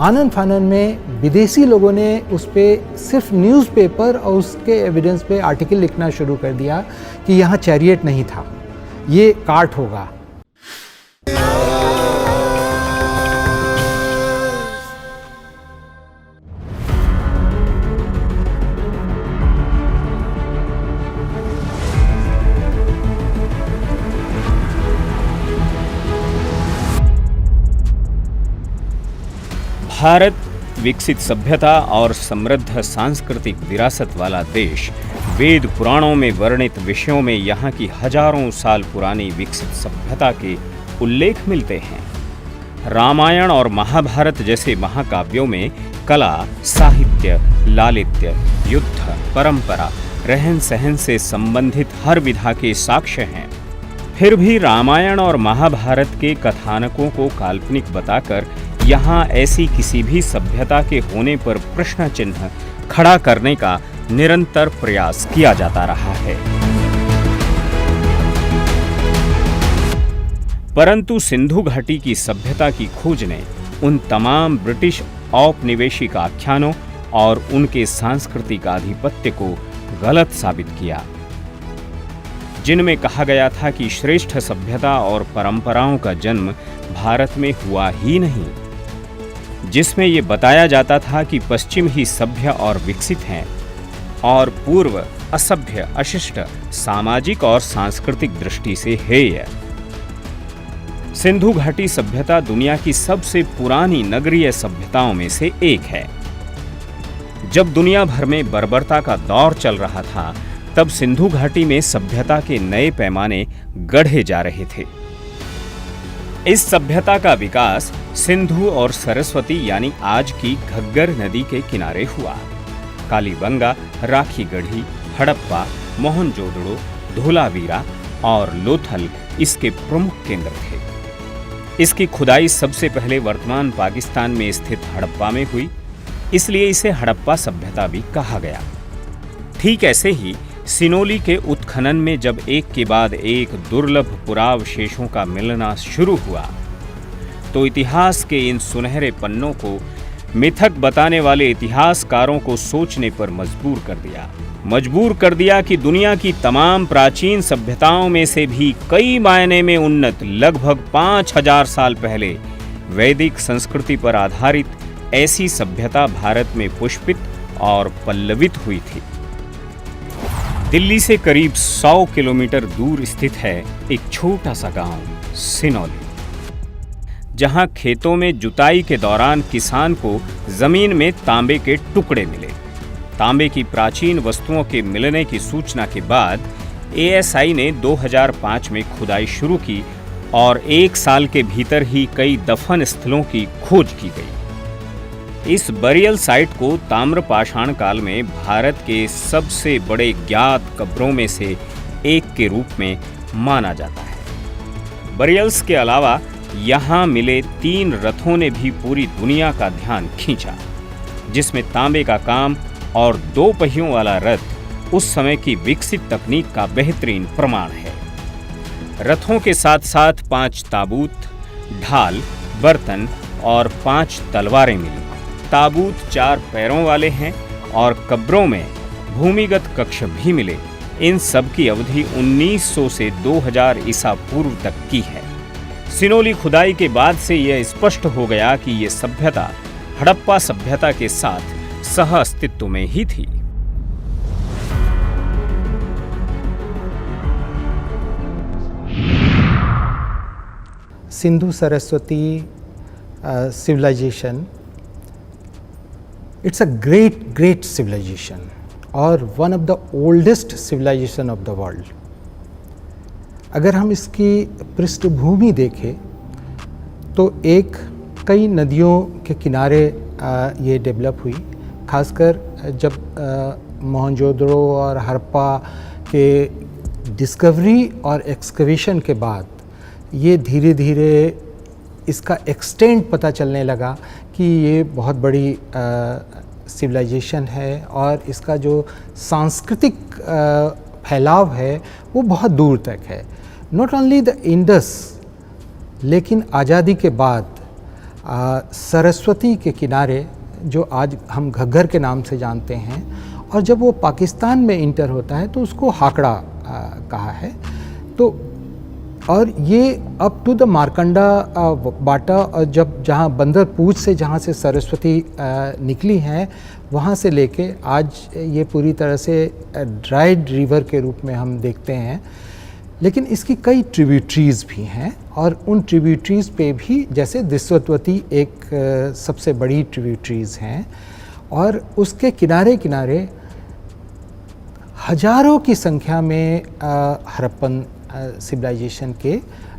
आनन फानन में विदेशी लोगों ने उस पर सिर्फ न्यूज़पेपर और उसके एविडेंस पे आर्टिकल लिखना शुरू कर दिया कि यहाँ चैरियट नहीं था, ये कार्ट होगा। भारत विकसित सभ्यता और समृद्ध सांस्कृतिक विरासत वाला देश। वेद पुराणों में वर्णित विषयों में यहाँ की हजारों साल पुरानी विकसित सभ्यता के उल्लेख मिलते हैं। रामायण और महाभारत जैसे महाकाव्यों में कला, साहित्य, लालित्य, युद्ध, परंपरा, रहन सहन से संबंधित हर विधा के साक्ष्य हैं। फिर भी रामायण और महाभारत के कथानकों को काल्पनिक बताकर यहाँ ऐसी किसी भी सभ्यता के होने पर प्रश्न चिन्ह खड़ा करने का निरंतर प्रयास किया जाता रहा है। परंतु सिंधु घाटी की सभ्यता की खोज ने उन तमाम ब्रिटिश औपनिवेशिक आख्यानों और उनके सांस्कृतिक आधिपत्य को गलत साबित किया, जिनमें कहा गया था कि श्रेष्ठ सभ्यता और परंपराओं का जन्म भारत में हुआ ही नहीं, जिसमें ये बताया जाता था कि पश्चिम ही सभ्य और विकसित हैं और पूर्व असभ्य, अशिष्ट, सामाजिक और सांस्कृतिक दृष्टि से हेय। सिंधु घाटी सभ्यता दुनिया की सबसे पुरानी नगरीय सभ्यताओं में से एक है। जब दुनिया भर में बर्बरता का दौर चल रहा था, तब सिंधु घाटी में सभ्यता के नए पैमाने गढ़े जा रहे थे। इस सभ्यता का विकास सिंधु और सरस्वती यानी आज की घग्गर नदी के किनारे हुआ। कालीबंगा, राखीगढ़ी, हड़प्पा, मोहनजोदड़ो, धोलावीरा और लोथल इसके प्रमुख केंद्र थे। इसकी खुदाई सबसे पहले वर्तमान पाकिस्तान में स्थित हड़प्पा में हुई, इसलिए इसे हड़प्पा सभ्यता भी कहा गया। ठीक ऐसे ही सिनोली के उत्खनन में जब एक के बाद एक दुर्लभ पुरावशेषों का मिलना शुरू हुआ, तो इतिहास के इन सुनहरे पन्नों को मिथक बताने वाले इतिहासकारों को सोचने पर मजबूर कर दिया कि दुनिया की तमाम प्राचीन सभ्यताओं में से भी कई मायने में उन्नत, लगभग 5000 साल पहले वैदिक संस्कृति पर आधारित ऐसी सभ्यता भारत में पुष्पित और पल्लवित हुई थी। दिल्ली से करीब 100 किलोमीटर दूर स्थित है एक छोटा सा गांव सिनोली, जहां खेतों में जुताई के दौरान किसान को जमीन में तांबे के टुकड़े मिले। तांबे की प्राचीन वस्तुओं के मिलने की सूचना के बाद एएसआई ने 2005 में खुदाई शुरू की और 1 साल के भीतर ही कई दफन स्थलों की खोज की गई। इस बरियल साइट को ताम्रपाषाण काल में भारत के सबसे बड़े ज्ञात कब्रों में से एक के रूप में माना जाता है। बरियल्स के अलावा यहाँ मिले 3 रथों ने भी पूरी दुनिया का ध्यान खींचा, जिसमें तांबे का काम और 2 पहियों वाला रथ उस समय की विकसित तकनीक का बेहतरीन प्रमाण है। रथों के साथ साथ 5 ताबूत, ढाल, बर्तन और 5 तलवारें मिली। ताबूत 4 पैरों वाले हैं और कब्रों में भूमिगत कक्ष भी मिले। इन सब की अवधि 1900 से 2000 ईसा पूर्व तक की है। सिनोली खुदाई के बाद से यह स्पष्ट हो गया कि यह सभ्यता हड़प्पा सभ्यता के साथ सह अस्तित्व में ही थी। Sindhu Saraswati civilization, it's a great civilization और one of the oldest civilization of the world। अगर हम इसकी पृष्ठभूमि देखें तो कई नदियों के किनारे ये डेवलप हुई, खासकर जब मोहनजोदड़ो और हड़प्पा के डिस्कवरी और एक्सकवेशन के बाद ये धीरे धीरे इसका एक्सटेंट पता चलने लगा कि ये बहुत बड़ी सिविलाइजेशन है और इसका जो सांस्कृतिक फैलाव है वो बहुत दूर तक है। नॉट ओनली द इंडस, लेकिन आज़ादी के बाद सरस्वती के किनारे, जो आज हम घग्गर के नाम से जानते हैं, और जब वो पाकिस्तान में इंटर होता है तो उसको हाकड़ा कहा है। तो और ये अप टू द मारकंडा बाटा, और जब जहाँ बंदर पूछ से जहाँ से सरस्वती निकली हैं वहाँ से लेके आज ये पूरी तरह से ड्राइड रिवर के रूप में हम देखते हैं। लेकिन इसकी कई ट्रिब्यूटरीज़ भी हैं, और उन ट्रिब्यूटरीज़ पे भी, जैसे दिस्वतवती एक सबसे बड़ी ट्रिब्यूटरीज़ हैं, और उसके किनारे किनारे हजारों की संख्या में हड़प्पन सिविलाइजेशन के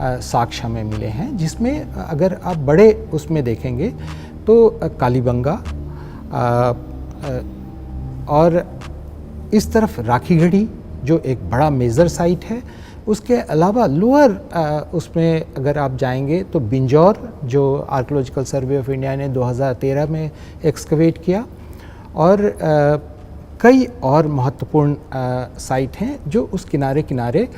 साक्ष्य हमें मिले हैं, जिसमें अगर आप बड़े उसमें देखेंगे तो कालीबंगा, और इस तरफ राखीगढ़ी जो एक बड़ा मेजर साइट है। उसके अलावा लोअर उसमें अगर आप जाएंगे तो बिंजौर, जो आर्कियोलॉजिकल सर्वे ऑफ इंडिया ने 2013 में एक्सकवेट किया, और कई और महत्वपूर्ण साइट हैं जो उस किनारे किनारे,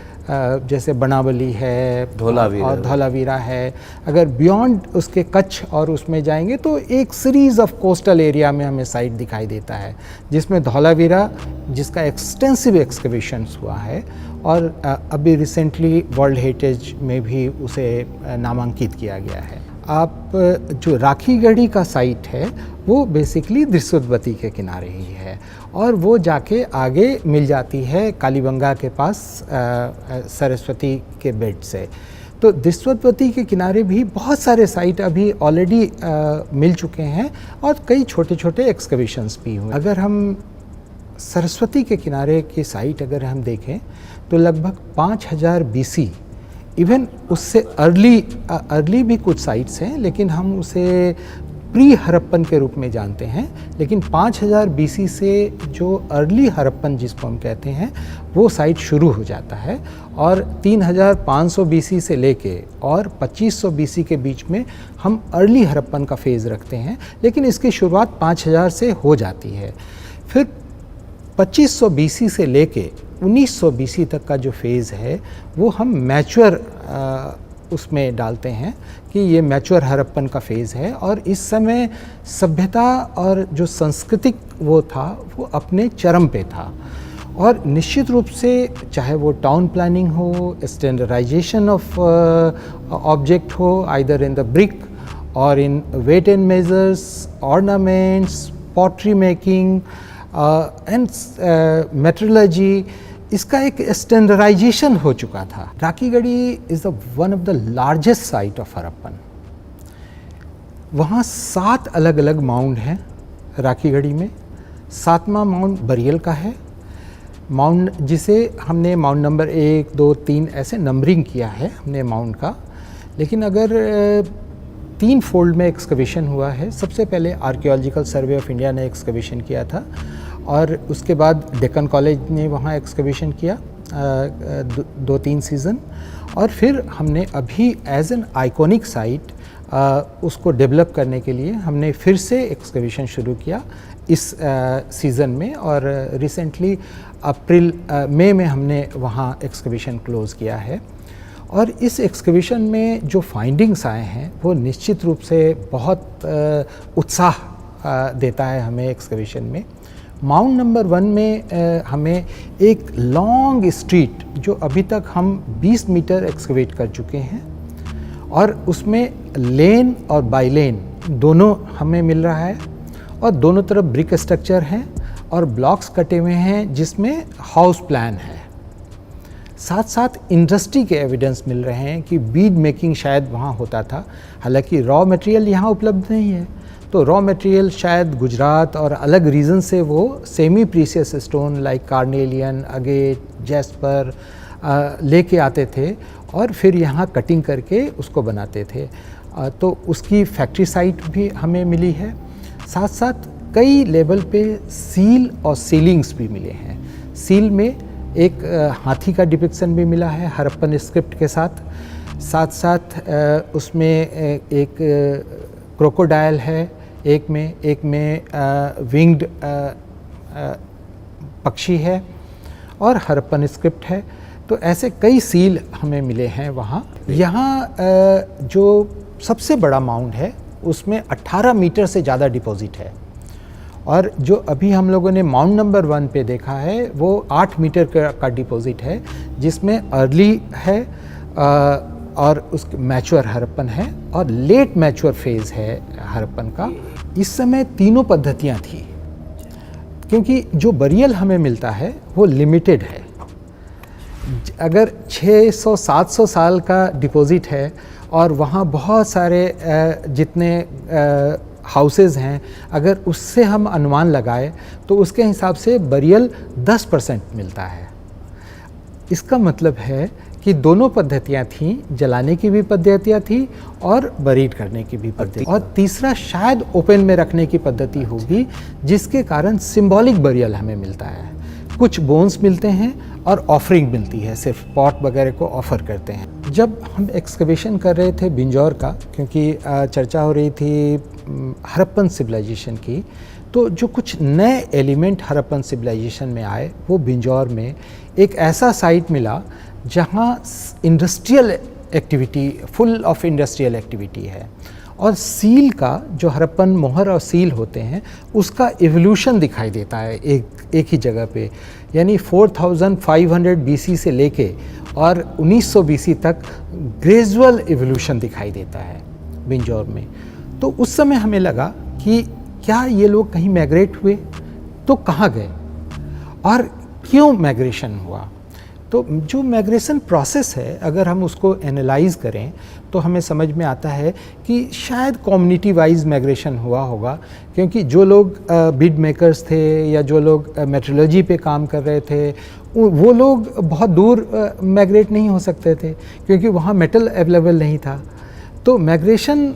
जैसे बनावली है, धौलावीरा है। अगर बियॉन्ड उसके कच्छ और उसमें जाएंगे तो एक सीरीज़ ऑफ कोस्टल एरिया में हमें साइट दिखाई देता है, जिसमें धौलावीरा, जिसका एक्सटेंसिव एक्सकवेशंस हुआ है, और अभी रिसेंटली वर्ल्ड हेरिटेज में भी उसे नामांकित किया गया है। आप जो राखीगढ़ी का साइट है वो बेसिकली दिस्वतवती के किनारे ही है, और वो जाके आगे मिल जाती है कालीबंगा के पास सरस्वती के बेड से। तो दिस्वतवती के किनारे भी बहुत सारे साइट अभी ऑलरेडी मिल चुके हैं, और कई छोटे छोटे एक्सकवेशंस भी हुए। अगर हम सरस्वती के किनारे की साइट अगर हम देखें तो लगभग 5000 BC, इवन उससे अर्ली भी कुछ साइट्स हैं, लेकिन हम उसे प्री हड़प्पन के रूप में जानते हैं। लेकिन 5000 BC से जो अर्ली हड़प्पन जिसको हम कहते हैं वो साइट शुरू हो जाता है, और 3500 BC से लेके और 2500 BC के बीच में हम अर्ली हड़प्पन का फेज़ रखते हैं। लेकिन इसकी शुरुआत 5000 से हो जाती है। फिर 2500 BC से लेके 1900 BC तक का जो फेज़ है वो हम मैच्योर उसमें डालते हैं कि ये मैच्योर हड़प्पन का फेज़ है, और इस समय सभ्यता और जो सांस्कृतिक वो था वो अपने चरम पे था। और निश्चित रूप से चाहे वो टाउन प्लानिंग हो, स्टैंडर्डाइजेशन ऑफ ऑब्जेक्ट हो, either in the brick or in weight and measures, ornaments, pottery making and metrology, इसका एक स्टैंडर्डाइजेशन हो चुका था। Rakhigarhi is one of the largest site of Harappan. वहाँ 7 अलग अलग माउंड हैं राखीगढ़ी में। 7वां माउंड बरियल का है, माउंड जिसे हमने माउंड नंबर 1, 2, 3 ऐसे नंबरिंग किया है हमने माउंड का। लेकिन अगर 3 फोल्ड में एक्सकवेशन हुआ है। सबसे पहले आर्कियोलॉजिकल सर्वे ऑफ इंडिया ने एक्सकवेशन किया था, और उसके बाद डेक्कन कॉलेज ने वहाँ एक्सकवेशन किया 2-3 सीज़न, और फिर हमने अभी एज एन आइकॉनिक साइट उसको डेवलप करने के लिए हमने फिर से एक्सकवेशन शुरू किया इस सीज़न में, और रिसेंटली मई में हमने वहाँ एक्सकवेशन क्लोज़ किया है। और इस एक्सकवेशन में जो फाइंडिंग्स आए हैं वो निश्चित रूप से बहुत उत्साह देता है हमें एक्सकवेशन में। माउंट नंबर 1 में हमें एक लॉन्ग स्ट्रीट जो अभी तक हम 20 मीटर एक्सकवेट कर चुके हैं, और उसमें लेन और बाईलेन दोनों हमें मिल रहा है, और दोनों तरफ ब्रिक स्ट्रक्चर हैं और ब्लॉक्स कटे हुए हैं जिसमें हाउस प्लान है। साथ साथ इंडस्ट्री के एविडेंस मिल रहे हैं कि बीड मेकिंग शायद वहाँ होता था, हालांकि रॉ मटेरियल यहाँ उपलब्ध नहीं है। तो रॉ मटेरियल शायद गुजरात और अलग रीजन से वो semi precious stone like carnelian, agate, jasper लेके आते थे, और फिर यहाँ कटिंग करके उसको बनाते थे। तो उसकी फैक्ट्री साइट भी हमें मिली है। साथ साथ कई लेवल पे सील और सीलिंग्स भी मिले हैं। सील में एक हाथी का डिपिक्शन भी मिला है हड़प्पन स्क्रिप्ट के साथ। साथ साथ उसमें एक क्रोकोडाइल है, एक में विंग्ड पक्षी है, और हड़प्पन स्क्रिप्ट है। तो ऐसे कई सील हमें मिले हैं वहाँ। यहाँ जो सबसे बड़ा माउंड है उसमें 18 मीटर से ज़्यादा डिपॉजिट है। और जो अभी हम लोगों ने माउंट नंबर 1 पे देखा है वो 8 मीटर का डिपॉजिट है, जिसमें अर्ली है और उसके मैच्योर हड़प्पन है और लेट मैच्योर फेज़ है हड़प्पन का। इस समय तीनों पद्धतियाँ थी, क्योंकि जो बरियल हमें मिलता है वो लिमिटेड है। अगर 600-700 साल का डिपॉजिट है और वहाँ बहुत सारे जितने हाउसेस हैं, अगर उससे हम अनुमान लगाए तो उसके हिसाब से बरियल 10% मिलता है। इसका मतलब है कि दोनों पद्धतियाँ थीं, जलाने की भी पद्धतियाँ थी और बरीड करने की भी पद्धति, और तीसरा शायद ओपन में रखने की पद्धति होगी, जिसके कारण सिंबॉलिक बरियल हमें मिलता है। कुछ बोन्स मिलते हैं और ऑफरिंग मिलती है, सिर्फ पॉट वगैरह को ऑफर करते हैं। जब हम एक्सकवेशन कर रहे थे बिंजौर का, क्योंकि चर्चा हो रही थी हड़प्पन सिविलाइजेशन की, तो जो कुछ नए एलिमेंट हड़प्पन सिविलाइजेशन में आए वो बिंजौर में एक ऐसा साइट मिला जहाँ industrial activity, full of industrial activity है, और सील का जो हड़प्पन मोहर और सील होते हैं उसका इवोल्यूशन दिखाई देता है एक ही जगह पे। यानी 4500 BC से लेके और 1900 BC तक ग्रेजुअल इवोल्यूशन दिखाई देता है बिंजौर में। तो उस समय हमें लगा कि क्या ये लोग कहीं माइग्रेट हुए, तो कहाँ गए और क्यों माइग्रेशन हुआ। तो जो माइग्रेशन प्रोसेस है, अगर हम उसको एनालाइज करें तो हमें समझ में आता है कि शायद कम्युनिटी वाइज माइग्रेशन हुआ होगा, क्योंकि जो लोग बीड मेकर्स थे या जो लोग मेट्रोलॉजी पे काम कर रहे थे, वो लोग बहुत दूर माइग्रेट नहीं हो सकते थे, क्योंकि वहाँ मेटल अवेलेबल नहीं था। तो माइग्रेशन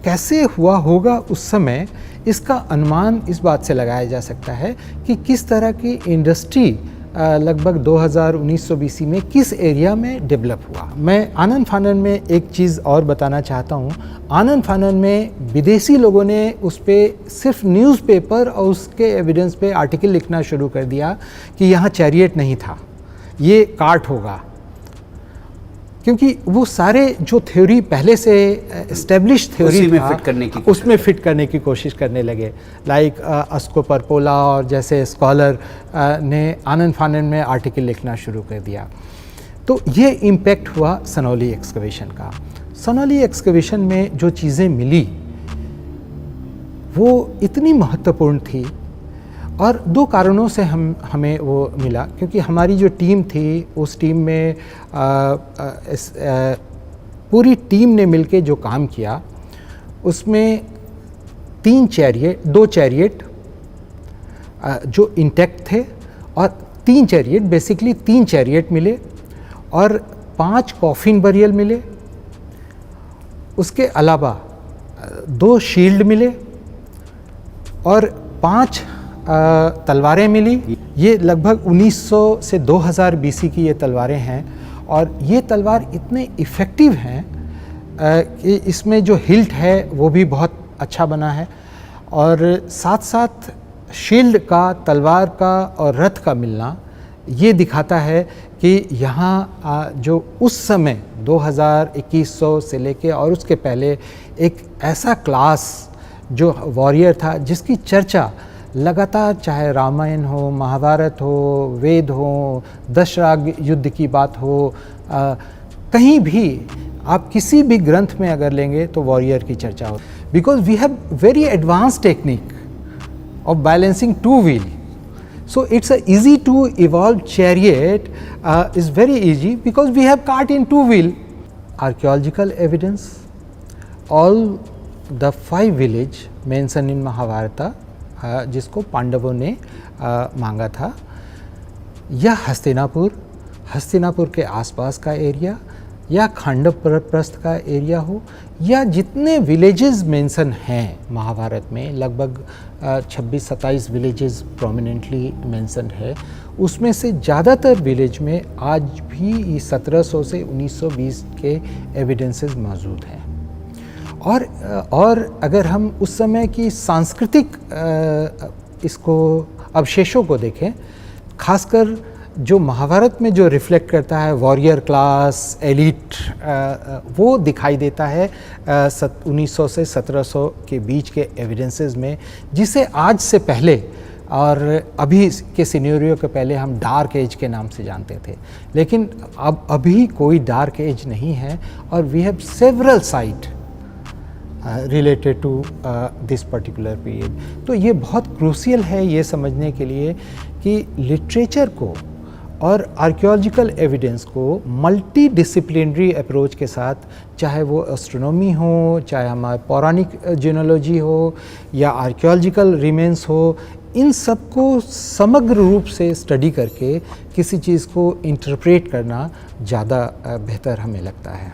कैसे हुआ होगा उस समय, इसका अनुमान इस बात से लगाया जा सकता है कि किस तरह की इंडस्ट्री लगभग 2000-1900 BC में किस एरिया में डेवलप हुआ। मैं आनन फानन में एक चीज़ और बताना चाहता हूँ। आनन फानन में विदेशी लोगों ने उस पर सिर्फ न्यूज़पेपर और उसके एविडेंस पे आर्टिकल लिखना शुरू कर दिया कि यहाँ चैरियट नहीं था, ये कार्ट होगा, क्योंकि वो सारे जो थ्योरी पहले से एस्टेब्लिश थ्योरी उसमें फिट करने की कोशिश करने लगे। लाइक अस्को परपोला और जैसे स्कॉलर ने आनन फानन में आर्टिकल लिखना शुरू कर दिया। तो ये इम्पैक्ट हुआ सनौली एक्सकवेशन का। सनौली एक्सकवेशन में जो चीज़ें मिली वो इतनी महत्वपूर्ण थी, और दो कारणों से हमें वो मिला। क्योंकि हमारी जो टीम थी उस टीम में पूरी टीम ने मिलके जो काम किया उसमें 2 चैरियट जो इंटैक्ट थे, और 3 चैरियट बेसिकली 3 चैरियट मिले, और 5 कॉफिन बरियल मिले। उसके अलावा 2 शील्ड मिले और 5 तलवारें मिली। ये लगभग 1900 से 2000 BC की ये तलवारें हैं, और ये तलवार इतने इफ़ेक्टिव हैं कि इसमें जो हिल्ट है वो भी बहुत अच्छा बना है, और साथ साथ शील्ड का, तलवार का और रथ का मिलना ये दिखाता है कि यहाँ जो उस समय 2100 से लेके और उसके पहले एक ऐसा क्लास जो वॉरियर था जिसकी चर्चा लगातार, चाहे रामायण हो, महाभारत हो, वेद हो, दशराग युद्ध की बात हो, कहीं भी आप किसी भी ग्रंथ में अगर लेंगे तो वॉरियर की चर्चा हो। Because we have very advance technique of balancing 2 wheel, so it's a easy to evolve chariot is very easy because we have cart in 2 wheel. Archaeological evidence, all the 5 village mentioned in Mahabharata जिसको पांडवों ने मांगा था, या हस्तिनापुर के आसपास का area, या खांडव प्रस्थ का एरिया हो, या जितने विलेजेस मेंशन हैं महाभारत में, लगभग 26-27 विलेजेस प्रोमिनेंटली मेंशन है, उसमें से ज़्यादातर विलेज में आज भी 1700 से 1920 के एविडेंसेस मौजूद हैं। और अगर हम उस समय की सांस्कृतिक इसको अवशेषों को देखें, खासकर जो महाभारत में जो रिफ्लेक्ट करता है वॉरियर क्लास, एलिट, वो दिखाई देता है 1900 से 1700 के बीच के एविडेंसेस में, जिसे आज से पहले और अभी के सिनेरियो के पहले हम डार्क एज के नाम से जानते थे। लेकिन अब अभी कोई डार्क एज नहीं है और we have several site related to this particular period. तो ये बहुत क्रूशियल है ये समझने के लिए कि लिटरेचर को और आर्कियोलॉजिकल एविडेंस को मल्टी डिसिप्लिनरी अप्रोच के साथ, चाहे वो एस्ट्रोनॉमी हो, चाहे हमारे पौराणिक जीनोलॉजी हो या आर्कियोलॉजिकल रिमेन्स हो, इन सब को समग्र रूप से स्टडी करके किसी चीज़ को इंटरप्रेट करना ज़्यादा बेहतर हमें लगता है।